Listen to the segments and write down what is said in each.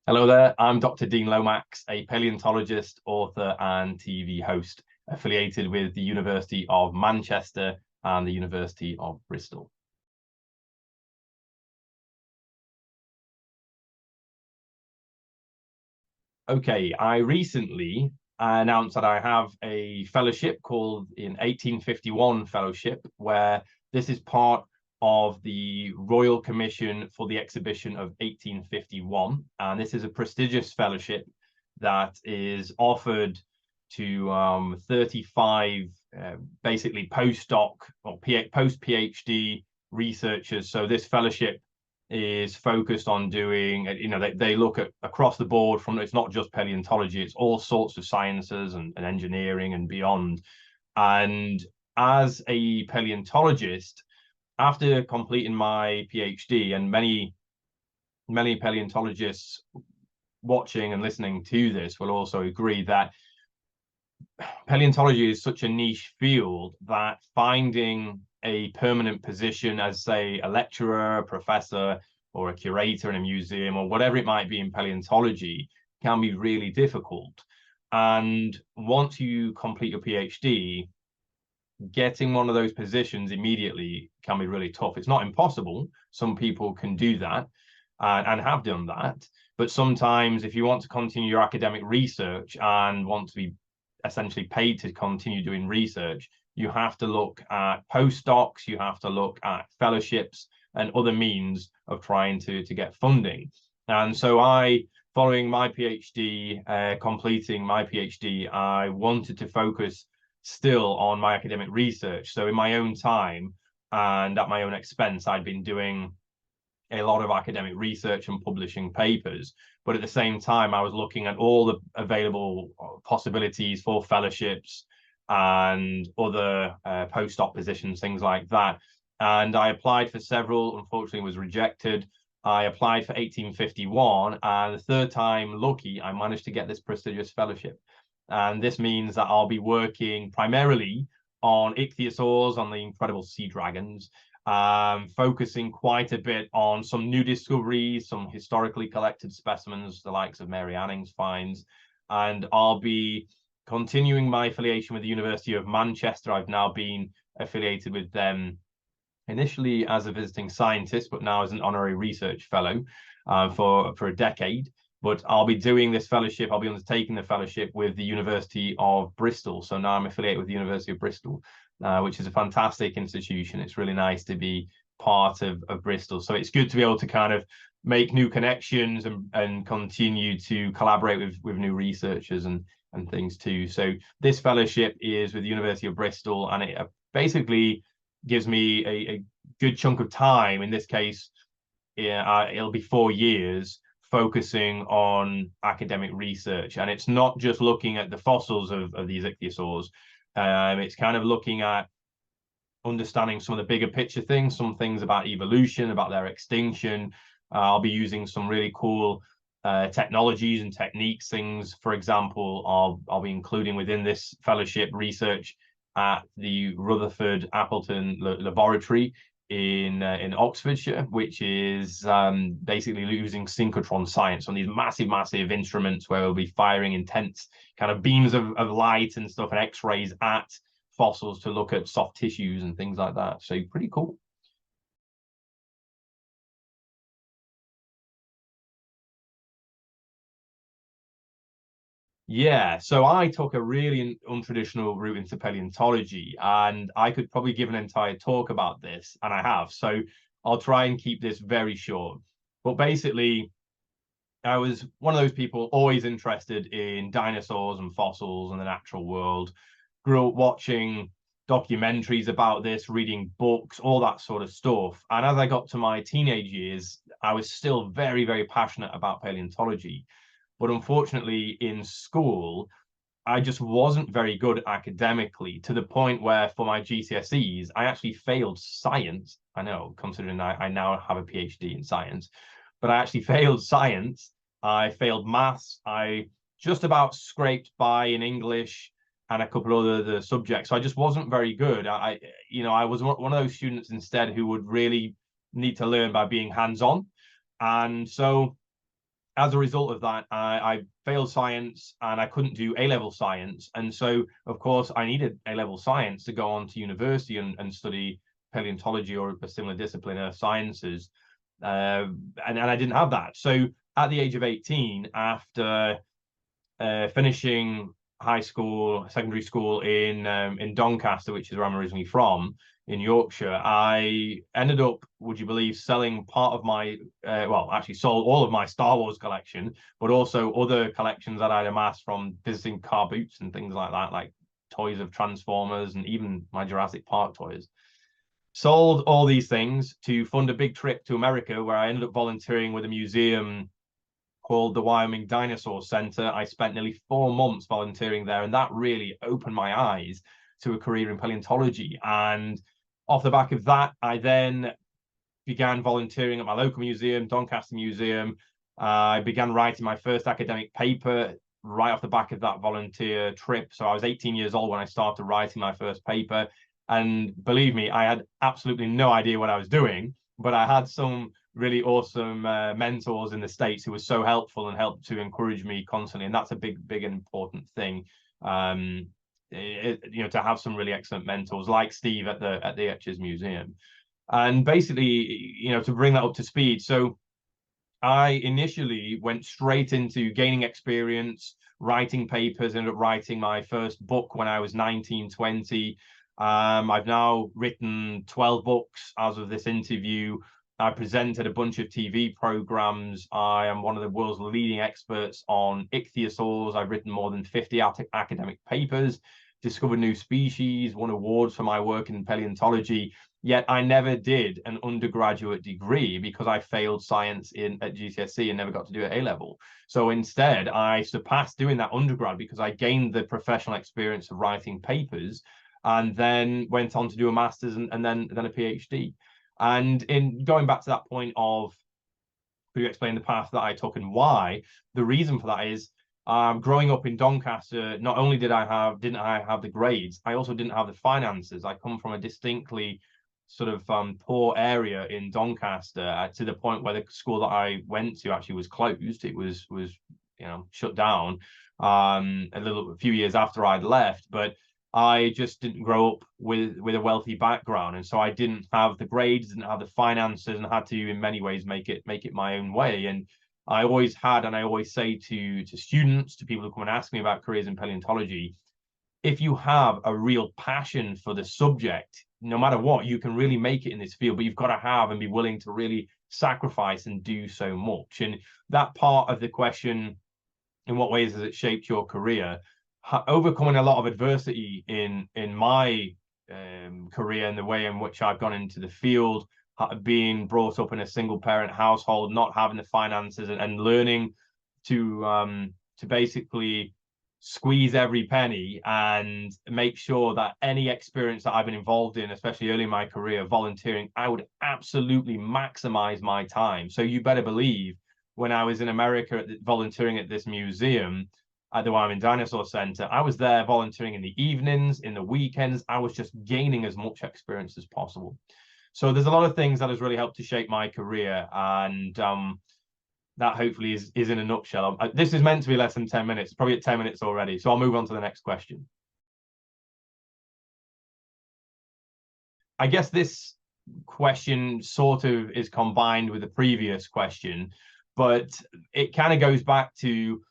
Hello there, I'm Dr. Dean Lomax, a paleontologist, author, and TV host affiliated with the University of Manchester and the University of Bristol. Okay, I recently announced that I have a fellowship called an 1851 Fellowship, where this is part of the Royal Commission for the Exhibition of 1851. And this is a prestigious fellowship that is offered to 35 basically postdoc or post-PhD researchers. So this fellowship is focused on doing, they look at across the board from, it's not just paleontology, it's all sorts of sciences and engineering and beyond. And as a paleontologist, after completing my PhD, and many paleontologists watching and listening to this will also agree that paleontology is such a niche field that finding a permanent position as, say, a lecturer, a professor, or a curator in a museum, or whatever it might be in paleontology, can be really difficult. And once you complete your PhD, getting one of those positions immediately can be really tough. It's not impossible. Some people can do that and have done that. But sometimes if you want to continue your academic research and want to be essentially paid to continue doing research, you have to look at postdocs, you have to look at fellowships and other means of trying to get funding. And so following my PhD, completing my PhD, I wanted to focus still on my academic research. So in my own time and at my own expense, I'd been doing a lot of academic research and publishing papers. But at the same time, I was looking at all the available possibilities for fellowships and other postdoc positions, things like that. And I applied for several, unfortunately was rejected. I applied for 1851, and the third time lucky, I managed to get this prestigious fellowship. And this means that I'll be working primarily on ichthyosaurs, on the incredible sea dragons, focusing quite a bit on some new discoveries, some historically collected specimens, the likes of Mary Anning's finds. And I'll be continuing my affiliation with the University of Manchester. I've now been affiliated with them initially as a visiting scientist, but now as an honorary research fellow for a decade. But I'll be doing this fellowship, I'll be undertaking the fellowship with the University of Bristol. So now I'm affiliated with the University of Bristol, which is a fantastic institution. It's really nice to be part of Bristol. So it's good to be able to kind of make new connections and continue to collaborate with new researchers and things too. So this fellowship is with the University of Bristol, and it basically gives me a good chunk of time. In this case, it'll be 4 years focusing on academic research. And it's not just looking at the fossils of these ichthyosaurs. It's kind of looking at understanding some of the bigger picture things, some things about evolution, about their extinction. I'll be using some really cool technologies and techniques, things, for example, I'll be including within this fellowship research at the Rutherford Appleton Laboratory in Oxfordshire, which is basically using synchrotron science on these massive instruments where we'll be firing intense kind of beams of light and stuff and X-rays at fossils to look at soft tissues and things like that. So pretty cool. Yeah, so I took a really untraditional route into paleontology, and I could probably give an entire talk about this, and I have. So I'll try and keep this very short. But basically, I was one of those people always interested in dinosaurs and fossils and the natural world. Grew up watching documentaries about this, reading books, all that sort of stuff. And as I got to my teenage years, I was still very passionate about paleontology. But unfortunately, in school, I just wasn't very good academically, to the point where for my GCSEs, I actually failed science. I know, considering I now have a PhD in science, but I actually failed science. I failed maths. I just about scraped by in English and a couple of other subjects. So I just wasn't very good. I was one of those students instead who would really need to learn by being hands-on. And so as a result of that, I failed science and I couldn't do A-level science. And so, of course, I needed A-level science to go on to university and study paleontology or a similar discipline of sciences. And I didn't have that. So at the age of 18, after finishing high school, secondary school in Doncaster, which is where I'm originally from, in Yorkshire, I ended up, would you believe, selling part of my, well, actually sold all of my Star Wars collection, but also other collections that I'd amassed from visiting car boots and things like that, like toys of Transformers and even my Jurassic Park toys. Sold all these things to fund a big trip to America, where I ended up volunteering with a museum called the Wyoming Dinosaurs Center. I spent nearly 4 months volunteering there, and that really opened my eyes to a career in paleontology. And off the back of that, I then began volunteering at my local museum, Doncaster Museum. I began writing my first academic paper right off the back of that volunteer trip. So I was 18 years old when I started writing my first paper. And believe me, I had absolutely no idea what I was doing, but I had some really awesome mentors in the States who were so helpful and helped to encourage me constantly. And that's a big and important thing. You know, to have some really excellent mentors like Steve at the Etches Museum. And basically, you know, to bring that up to speed. So I initially went straight into gaining experience, writing papers, ended up writing my first book when I was 19, 20. I've now written 12 books as of this interview. I presented a bunch of TV programs. I am one of the world's leading experts on ichthyosaurs. I've written more than 50 academic papers, discovered new species, won awards for my work in paleontology. Yet I never did an undergraduate degree because I failed science at GCSE and never got to do it A-level. So instead, I surpassed doing that undergrad because I gained the professional experience of writing papers, and then went on to do a master's and then a PhD. And in going back to that point of, could you explain the path that I took and why? The reason for that is, growing up in Doncaster, not only didn't I have the grades, I also didn't have the finances. I come from a distinctly sort of poor area in Doncaster, to the point where the school that I went to actually was closed. It was you know, shut down a few years after I'd left. But I just didn't grow up with a wealthy background, and so I didn't have the grades, didn't have the finances, and had to, in many ways, make it my own way. And I always had, and I always say to students, to people who come and ask me about careers in paleontology, if you have a real passion for the subject, no matter what, you can really make it in this field. But you've got to have and be willing to really sacrifice and do so much. And that part of the question, in what ways has it shaped your career? Overcoming a lot of adversity in my career and the way in which I've gone into the field, being brought up in a single parent household, not having the finances, and learning to basically squeeze every penny and make sure that any experience that I've been involved in, especially early in my career, volunteering, I would absolutely maximize my time. So you better believe, when I was in America volunteering at this museum at the Wyoming Dinosaur Center, I was there volunteering in the evenings, in the weekends. I was just gaining as much experience as possible. So there's a lot of things that has really helped to shape my career, and that hopefully is in a nutshell. This is meant to be less than 10 minutes, probably at 10 minutes already. So I'll move on to the next question. I guess this question sort of is combined with the previous question, but it kind of goes back to,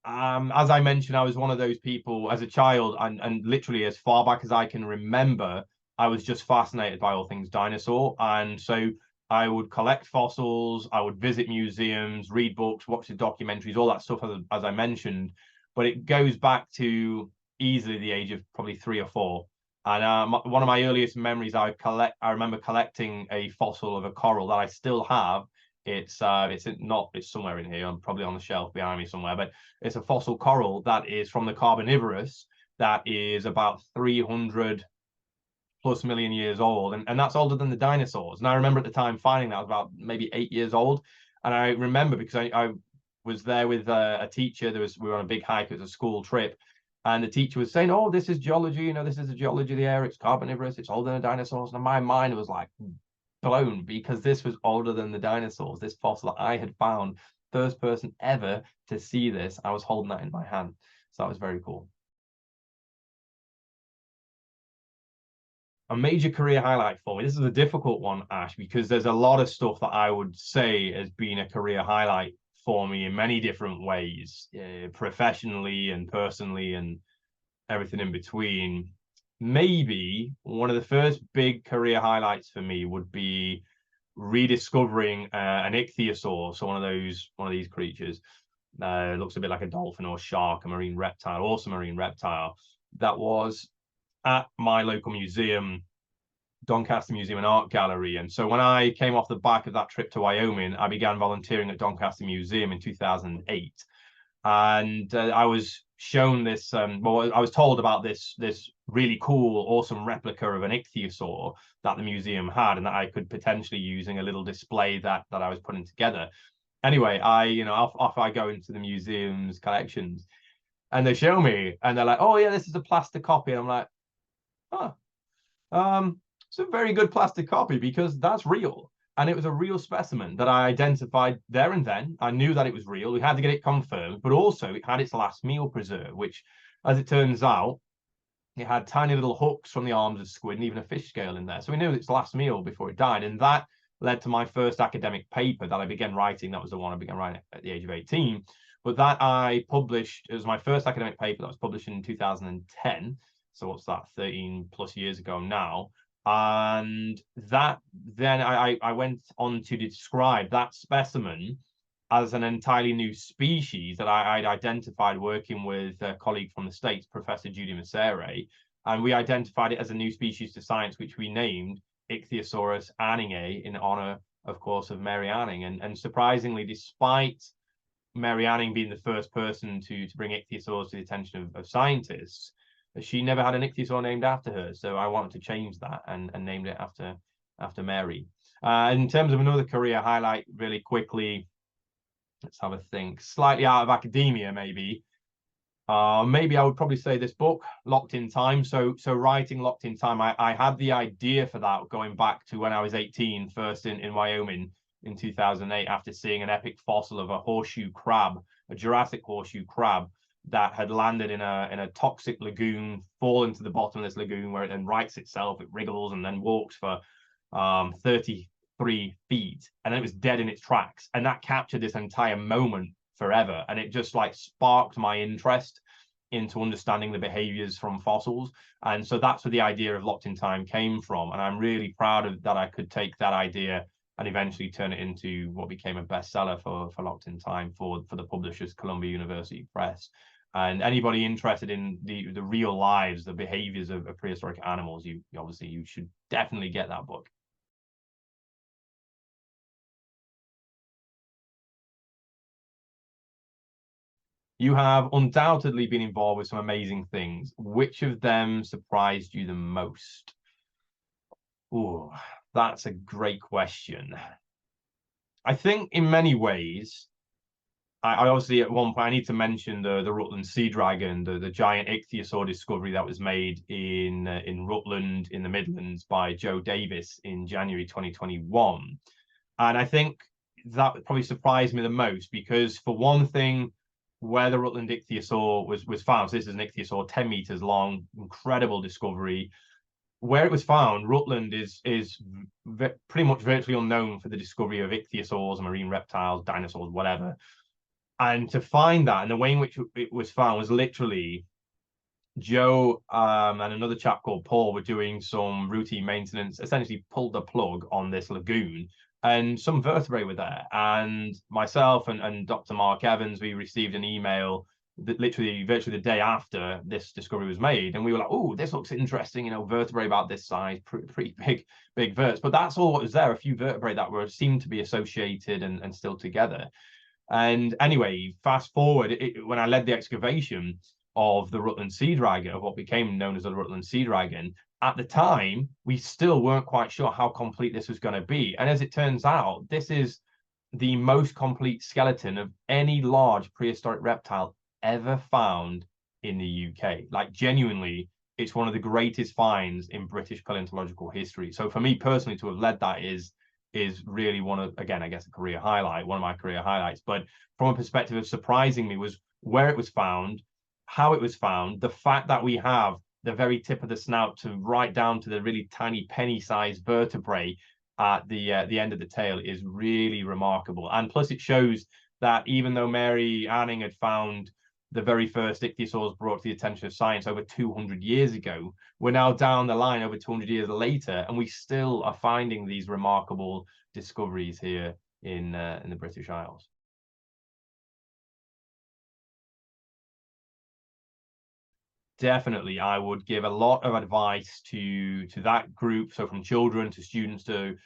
as I mentioned, I was one of those people as a child, and literally as far back as I can remember, I was just fascinated by all things dinosaur. And so I would collect fossils, I would visit museums, read books, watch the documentaries, all that stuff, as I mentioned. But it goes back to easily the age of probably 3 or 4. And one of my earliest memories, I remember collecting a fossil of a coral that I still have. It's somewhere in here. I'm probably on the shelf behind me somewhere, but it's a fossil coral that is from the Carboniferous, that is about 300+ million years old, and that's older than the dinosaurs. And I remember at the time finding that I was about maybe 8 years old. And I remember because I was there with a teacher. We were on a big hike. It was a school trip, and the teacher was saying, "Oh, this is geology. You know, this is the geology of the area. It's Carboniferous. It's older than the dinosaurs." And my mind was like blown, because this was older than the dinosaurs. This fossil that I had found first person ever to see this. I was holding that in my hand. So that was very cool. A major career highlight for me. This is a difficult one, Ash, because there's a lot of stuff that I would say has been a career highlight for me in many different ways, professionally and personally and everything in between. Maybe one of the first big career highlights for me would be rediscovering an ichthyosaur, so one of these creatures. Looks a bit like a dolphin or shark, a marine reptile, also marine reptile, that was at my local museum, Doncaster Museum and Art Gallery. And so when I came off the back of that trip to Wyoming, I began volunteering at Doncaster Museum in 2008. And I was shown this, well, I was told about this really cool, awesome replica of an ichthyosaur that the museum had, and that I could potentially use in a little display that I was putting together. Anyway, off I go into the museum's collections, and they show me, and they're like, "Oh yeah, this is a plastic copy." And I'm like, "Huh, it's a very good plastic copy because that's real." And it was a real specimen that I identified there and then. I knew that it was real. We had to get it confirmed, but also it had its last meal preserved, which, as it turns out, it had tiny little hooks from the arms of squid and even a fish scale in there. So we knew its last meal before it died. And that led to my first academic paper that I began writing. That was the one I began writing at the age of 18. But that I published, it was my first academic paper that was published in 2010. So what's that, 13 plus years ago now. And that then I went on to describe that specimen as an entirely new species that I'd identified working with a colleague from the States, Professor Judy Massere. And we identified it as a new species to science, which we named Ichthyosaurus anningae in honor, of course, of Mary Anning. And surprisingly, despite Mary Anning being the first person to bring ichthyosaurs to the attention of scientists, she never had an ichthyosaur named after her. So I wanted to change that and named it after Mary. In terms of another career highlight, really quickly, let's have a think. Slightly out of academia, maybe. Maybe I would probably say this book, Locked in Time. So writing Locked in Time, I had the idea for that going back to when I was 18, first in Wyoming in 2008, after seeing an epic fossil of a horseshoe crab, a Jurassic horseshoe crab that had landed in a toxic lagoon, fallen to the bottom of this lagoon where it then rights itself, it wriggles and then walks for 33 feet, and then it was dead in its tracks. And that captured this entire moment forever. And it just like sparked my interest into understanding the behaviors from fossils. And so that's where the idea of Locked in Time came from. And I'm really proud of that I could take that idea and eventually turn it into what became a bestseller for Locked in Time for the publishers, Columbia University Press. And anybody interested in the real lives, the behaviors of prehistoric animals, you should definitely get that book. You have undoubtedly been involved with some amazing things. Which of them surprised you the most? Oh, that's a great question. I think in many ways, I obviously at one point I need to mention the Rutland Sea Dragon, the giant ichthyosaur discovery that was made in Rutland in the Midlands by Joe Davis in January 2021. And I think that probably surprised me the most because, for one thing, where the Rutland ichthyosaur was found, so this is an ichthyosaur 10 meters long, incredible discovery. Where it was found, Rutland is pretty much virtually unknown for the discovery of ichthyosaurs, marine reptiles, dinosaurs, whatever. And to find that, and the way in which it was found was literally Joe and another chap called Paul were doing some routine maintenance, essentially pulled the plug on this lagoon, and some vertebrae were there. And myself and Dr. Mark Evans, we received an email that virtually the day after this discovery was made, and we were like, "Oh, this looks interesting, vertebrae about this size, pretty big verts." But that's all what was there, a few vertebrae that were seemed to be associated and still together. And anyway, fast forward, when I led the excavation of the Rutland Sea Dragon, of what became known as the Rutland Sea Dragon, at the time, we still weren't quite sure how complete this was going to be. And as it turns out, this is the most complete skeleton of any large prehistoric reptile ever found in the UK. Like, genuinely, it's one of the greatest finds in British paleontological history. So for me personally, to have led that is is really one of, again, I guess a career highlight, one of my career highlights. But from a perspective of surprising me was where it was found, how it was found, the fact that we have the very tip of the snout to right down to the really tiny penny-sized vertebrae at the end of the tail is really remarkable. And plus it shows that even though Mary Anning had found the very first ichthyosaurs brought to the attention of science over 200 years ago, we're now down the line over 200 years later, and we still are finding these remarkable discoveries here in the British Isles. Definitely, I would give a lot of advice to that group. So from children to students to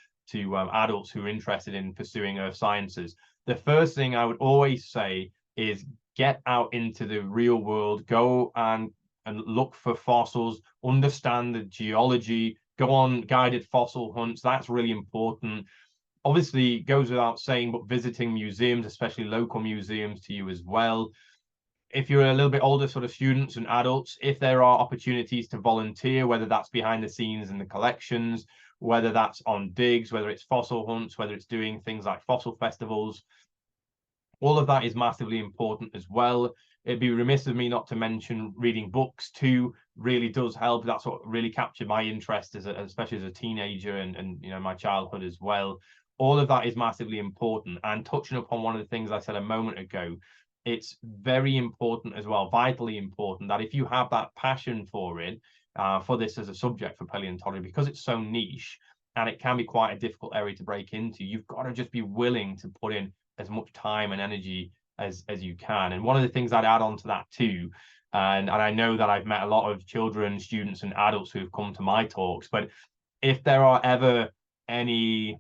adults who are interested in pursuing earth sciences. The first thing I would always say is get out into the real world, go and look for fossils, understand the geology, go on guided fossil hunts. That's really important. Obviously, it goes without saying, but visiting museums, especially local museums to you as well. If you're a little bit older, sort of students and adults, if there are opportunities to volunteer, whether that's behind the scenes in the collections, whether that's on digs, whether it's fossil hunts, whether it's doing things like fossil festivals, all of that is massively important as well. It'd be remiss of me not to mention reading books too. Really does help. That's what really captured my interest especially as a teenager and you know, my childhood as well. All of that is massively important. And touching upon one of the things I said a moment ago, it's very important as well, vitally important, that if you have that passion for it, for this as a subject for paleontology, because it's so niche and it can be quite a difficult area to break into, you've got to just be willing to put in as much time and energy as you can. And one of the things I'd add on to that too, and I know that I've met a lot of children, students, and adults who have come to my talks, but if there are ever any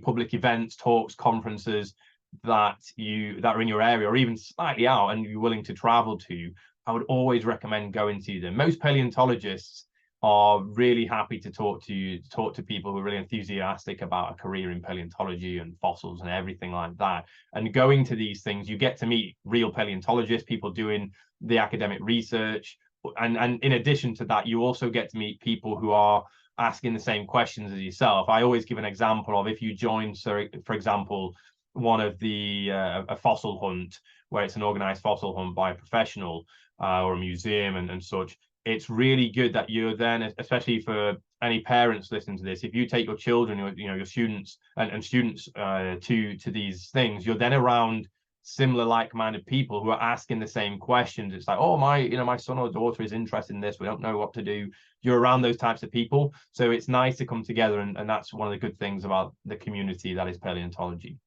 public events, talks, conferences that are in your area or even slightly out and you're willing to travel to, I would always recommend going to them. Most paleontologists are really happy to talk to people who are really enthusiastic about a career in paleontology and fossils and everything like that. And going to these things, you get to meet real paleontologists, people doing the academic research. And in addition to that, you also get to meet people who are asking the same questions as yourself. I always give an example of if you join, so for example, one of the a fossil hunt where it's an organized fossil hunt by a professional or a museum and such. It's really good that you're then, especially for any parents listening to this, if you take your children, your students and students to these things, you're then around similar like-minded people who are asking the same questions. It's like, oh, my son or daughter is interested in this, we don't know what to do. You're around those types of people, so it's nice to come together, and that's one of the good things about the community that is paleontology.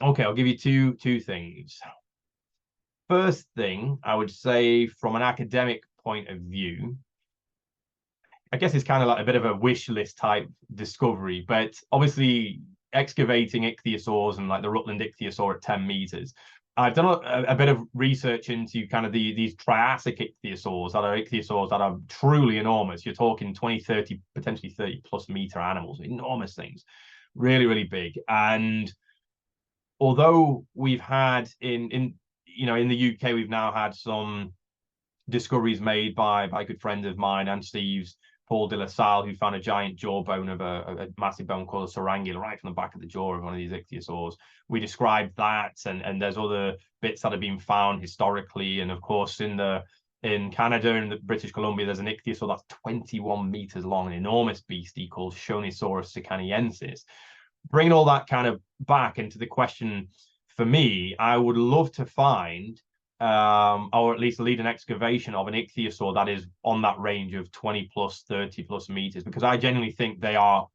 Okay, I'll give you two things. First thing, I would say from an academic point of view, I guess it's kind of like a bit of a wish list type discovery, but obviously excavating ichthyosaurs and like the Rutland ichthyosaur at 10 meters. I've done a bit of research into kind of these Triassic ichthyosaurs that are truly enormous. You're talking 20, 30, potentially 30 plus meter animals, enormous things, really, really big. And although we've had in the UK, we've now had some discoveries made by good friends of mine and Steve's, Paul de la Salle, who found a giant jawbone of a massive bone called a sarangula right from the back of the jaw of one of these ichthyosaurs. We described that, and there's other bits that have been found historically, and of course in Canada and the British Columbia, there's an ichthyosaur that's 21 meters long, an enormous beastie called Shonisaurus sicaniensis. Bringing all that kind of back into the question, for me, I would love to find or at least lead an excavation of an ichthyosaur that is on that range of 20 plus 30 plus meters, because I genuinely think they're out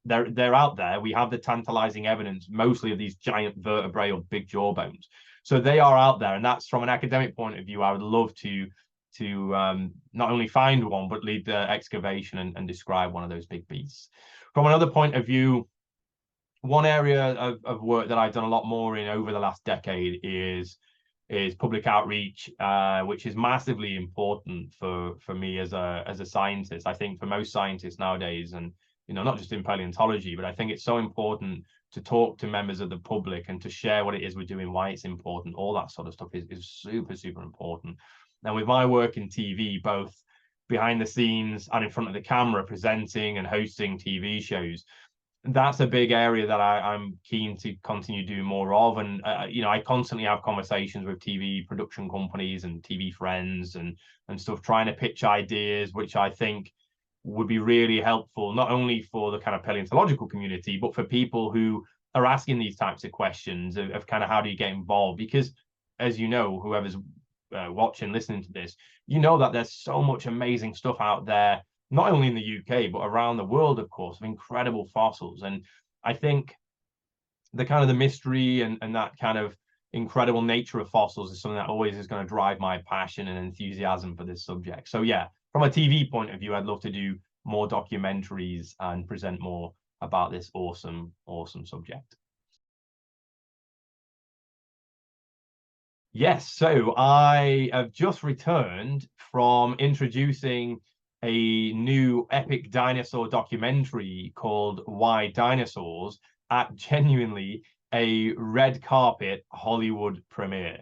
there. We have the tantalizing evidence mostly of these giant vertebrae or big jawbones, so they are out there. And that's from an academic point of view. I would love to not only find one but lead the excavation and describe one of those big beasts. From another point of view, one area of work that I've done a lot more in over the last decade is public outreach, which is massively important for me as a scientist. I think for most scientists nowadays, and not just in paleontology, but I think it's so important to talk to members of the public and to share what it is we're doing, why it's important. All that sort of stuff is super, super important. And with my work in TV, both behind the scenes and in front of the camera, presenting and hosting TV shows. That's a big area that I'm keen to continue doing more of. And, I constantly have conversations with TV production companies and TV friends and stuff, trying to pitch ideas, which I think would be really helpful, not only for the kind of paleontological community, but for people who are asking these types of questions of kind of how do you get involved? Because, as you know, whoever's watching, listening to this, you know that there's so much amazing stuff out there, not only in the UK, but around the world, of course, of incredible fossils. And I think the kind of the mystery and that kind of incredible nature of fossils is something that always is going to drive my passion and enthusiasm for this subject. So yeah, from a TV point of view, I'd love to do more documentaries and present more about this awesome subject. Yes, so I have just returned from introducing a new epic dinosaur documentary called Why Dinosaurs at genuinely a red carpet Hollywood premiere.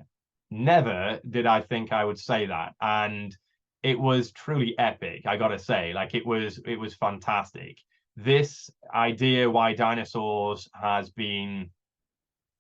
Never did I think I would say that, and it was truly epic, I gotta say. Like, it was fantastic. This idea, Why Dinosaurs, has been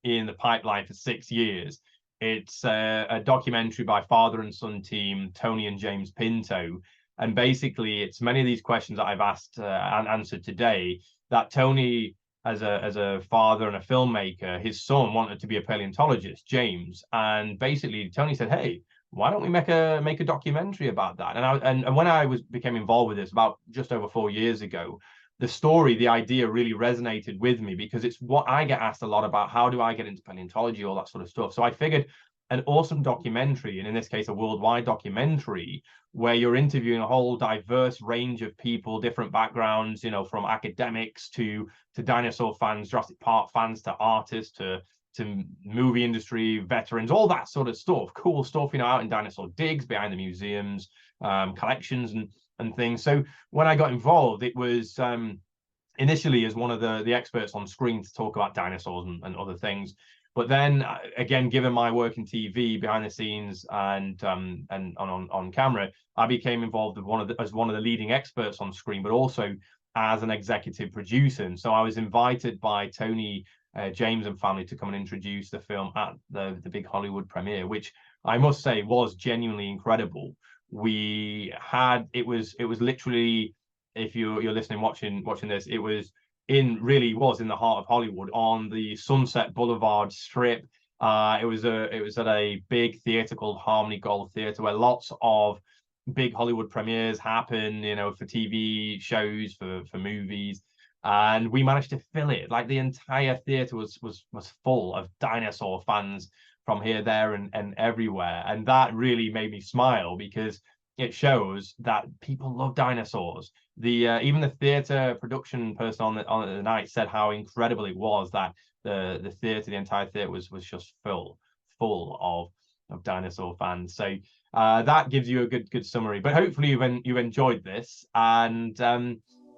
in the pipeline for 6 years. It's a documentary by father and son team, Tony and James Pinto. And basically, it's many of these questions that I've asked and answered today that Tony, as a father and a filmmaker, his son wanted to be a paleontologist, James. And basically, Tony said, hey, why don't we make a documentary about that? And when I became involved with this about just over 4 years ago, the story, the idea really resonated with me, because it's what I get asked a lot about. How do I get into paleontology, all that sort of stuff? So I figured an awesome documentary, and in this case, a worldwide documentary, where you're interviewing a whole diverse range of people, different backgrounds, from academics to dinosaur fans, Jurassic Park fans, to artists, to movie industry veterans, all that sort of stuff, cool stuff, out in dinosaur digs, behind the museums, collections and things. So when I got involved, it was initially as one of the experts on screen to talk about dinosaurs and other things. But then again, given my work in TV, behind the scenes and on camera, I became involved with as one of the leading experts on screen, but also as an executive producer. And so I was invited by Tony, James and family to come and introduce the film at the big Hollywood premiere, which I must say was genuinely incredible. It was literally, if you're listening, watching this, it was in the heart of Hollywood, on the Sunset Boulevard Strip. It was at a big theater called Harmony Gold Theater, where lots of big Hollywood premieres happen, for TV shows, for movies. And we managed to fill it. Like, the entire theater was full of dinosaur fans from here, there, and everywhere. And that really made me smile, because it shows that people love dinosaurs. Even the theater production person on the night said how incredible it was that the entire theater was just full of dinosaur fans. So that gives you a good summary. But hopefully you've enjoyed this, and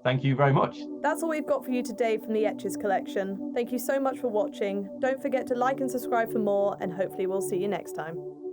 thank you very much. That's all we've got for you today from the Etches collection. Thank you so much for watching. Don't forget to like and subscribe for more, and hopefully we'll see you next time.